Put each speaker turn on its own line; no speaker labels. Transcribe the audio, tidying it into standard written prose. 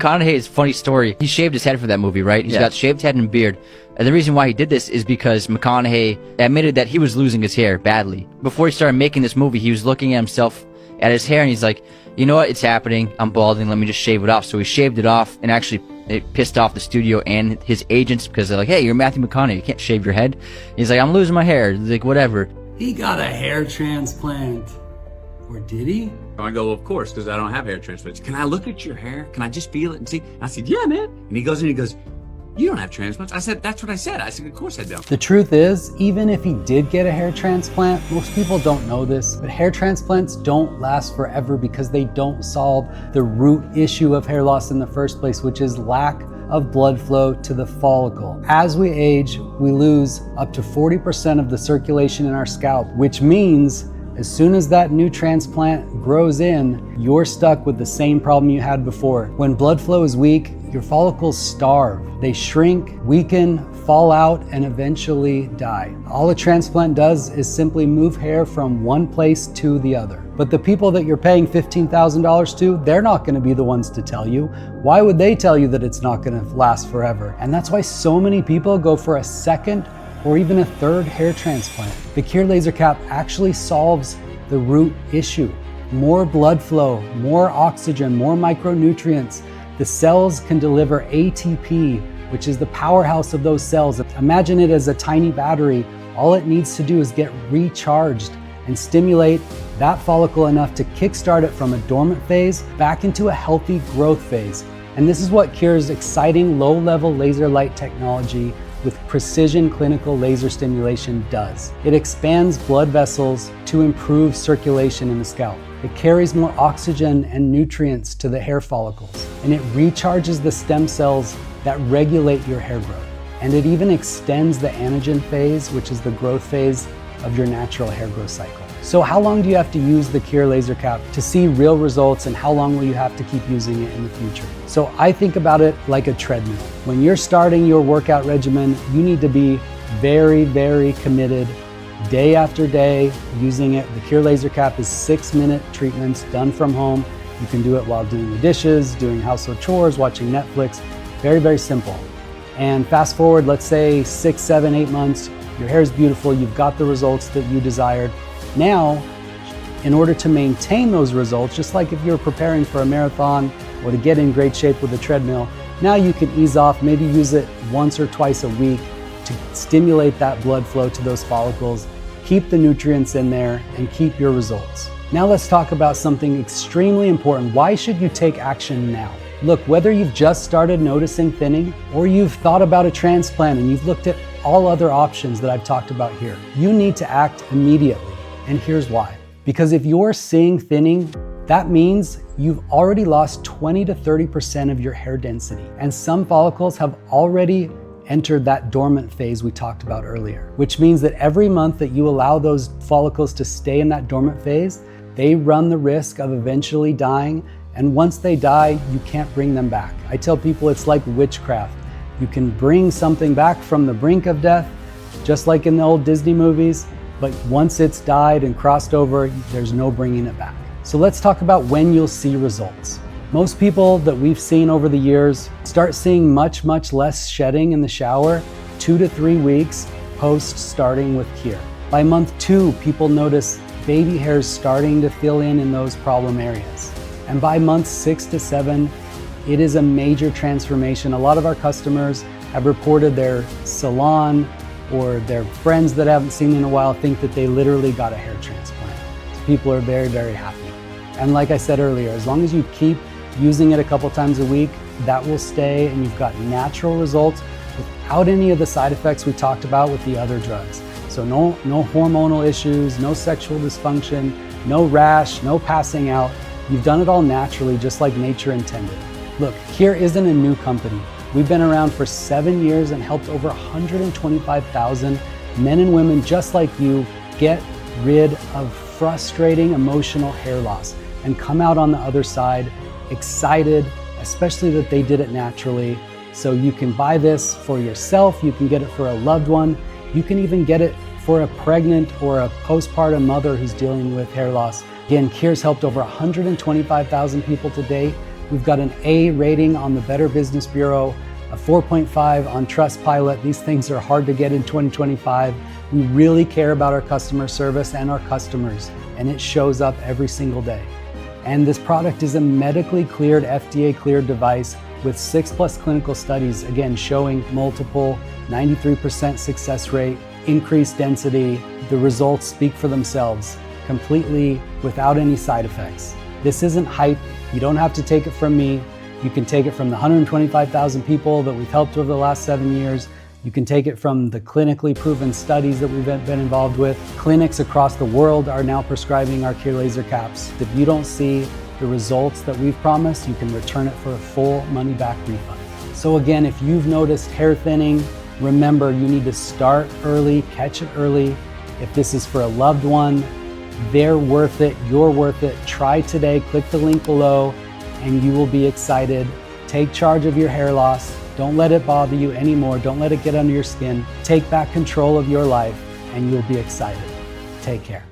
McConaughey's funny story. He shaved his head for that movie, right? He's got shaved head and beard. And the reason why he did this is because McConaughey admitted that he was losing his hair badly. Before he started making this movie, he was looking at himself, at his hair, and he's like, you know what? It's happening. I'm balding. Let me just shave it off. So he shaved it off, and actually it pissed off the studio and his agents because they're like, hey, you're Matthew McConaughey. You can't shave your head. He's like, I'm losing my hair. He's like, whatever.
He got a hair transplant. Or did he?
I go, well, of course, because I don't have hair transplants. Can I look at your hair? Can I just feel it and see? I said, yeah, man. And he goes in and he goes, you don't have transplants. I said, that's what I said. I said, of course I don't.
The truth is, even if he did get a hair transplant, most people don't know this, but hair transplants don't last forever because they don't solve the root issue of hair loss in the first place, which is lack of blood flow to the follicle. As we age, we lose up to 40% of the circulation in our scalp, which means as soon as that new transplant grows in, you're stuck with the same problem you had before. When blood flow is weak, your follicles starve. They shrink, weaken, fall out, and eventually die. All a transplant does is simply move hair from one place to the other. But the people that you're paying $15,000 to, they're not gonna be the ones to tell you. Why would they tell you that it's not gonna last forever? And that's why so many people go for a second or even a third hair transplant. The Cure Laser Cap actually solves the root issue. More blood flow, more oxygen, more micronutrients. The cells can deliver ATP, which is the powerhouse of those cells. Imagine it as a tiny battery. All it needs to do is get recharged and stimulate that follicle enough to kickstart it from a dormant phase back into a healthy growth phase. And this is what Cure's exciting low-level laser light technology with precision clinical laser stimulation does. It expands blood vessels to improve circulation in the scalp. It carries more oxygen and nutrients to the hair follicles, and it recharges the stem cells that regulate your hair growth. And it even extends the anagen phase, which is the growth phase of your natural hair growth cycle. So how long do you have to use the Cure Laser Cap to see real results, and how long will you have to keep using it in the future? So I think about it like a treadmill. When you're starting your workout regimen, you need to be very, very committed day after day using it. The Cure Laser Cap is 6-minute treatments done from home. You can do it while doing the dishes, doing household chores, watching Netflix. Very, very simple. And fast forward, let's say 6, 7, 8 months, your hair is beautiful, you've got the results that you desired. Now, in order to maintain those results, just like if you're preparing for a marathon or to get in great shape with a treadmill, now you can ease off, maybe use it once or twice a week to stimulate that blood flow to those follicles, keep the nutrients in there, and keep your results. Now let's talk about something extremely important. Why should you take action now? Look, whether you've just started noticing thinning or you've thought about a transplant and you've looked at all other options that I've talked about here, you need to act immediately. And here's why. Because if you're seeing thinning, that means you've already lost 20 to 30% of your hair density. And some follicles have already entered that dormant phase we talked about earlier, which means that every month that you allow those follicles to stay in that dormant phase, they run the risk of eventually dying. And once they die, you can't bring them back. I tell people it's like witchcraft. You can bring something back from the brink of death, just like in the old Disney movies, but once it's died and crossed over, there's no bringing it back. So let's talk about when you'll see results. Most people that we've seen over the years start seeing much, much less shedding in the shower 2 to 3 weeks post starting with Cure. By month 2, people notice baby hairs starting to fill in those problem areas. And by month 6 to 7, it is a major transformation. A lot of our customers have reported their salon or their friends that haven't seen in a while think that they literally got a hair transplant. So people are very, very happy. And like I said earlier, as long as you keep using it a couple times a week, that will stay and you've got natural results without any of the side effects we talked about with the other drugs. So no hormonal issues, no sexual dysfunction, no rash, no passing out. You've done it all naturally, just like nature intended. Look, Cure isn't a new company. We've been around for 7 years and helped over 125,000 men and women just like you get rid of frustrating emotional hair loss and come out on the other side excited, especially that they did it naturally. So you can buy this for yourself, you can get it for a loved one, you can even get it for a pregnant or a postpartum mother who's dealing with hair loss. Again, Cure's helped over 125,000 people to date. We've got an A rating on the Better Business Bureau, a 4.5 on Trustpilot. These things are hard to get in 2025. We really care about our customer service and our customers, and it shows up every single day. And this product is a medically cleared, FDA cleared device with 6+ clinical studies, again, showing multiple 93% success rate, increased density. The results speak for themselves, completely without any side effects. This isn't hype. You don't have to take it from me. You can take it from the 125,000 people that we've helped over the last 7 years. You can take it from the clinically proven studies that we've been involved with. Clinics across the world are now prescribing our Cure laser caps. If you don't see the results that we've promised, you can return it for a full money-back refund. So again, if you've noticed hair thinning, remember you need to start early, catch it early. If this is for a loved one, they're worth it, you're worth it. Try today, click the link below, and you will be excited. Take charge of your hair loss. Don't let it bother you anymore. Don't let it get under your skin. Take back control of your life, and you'll be excited. Take care.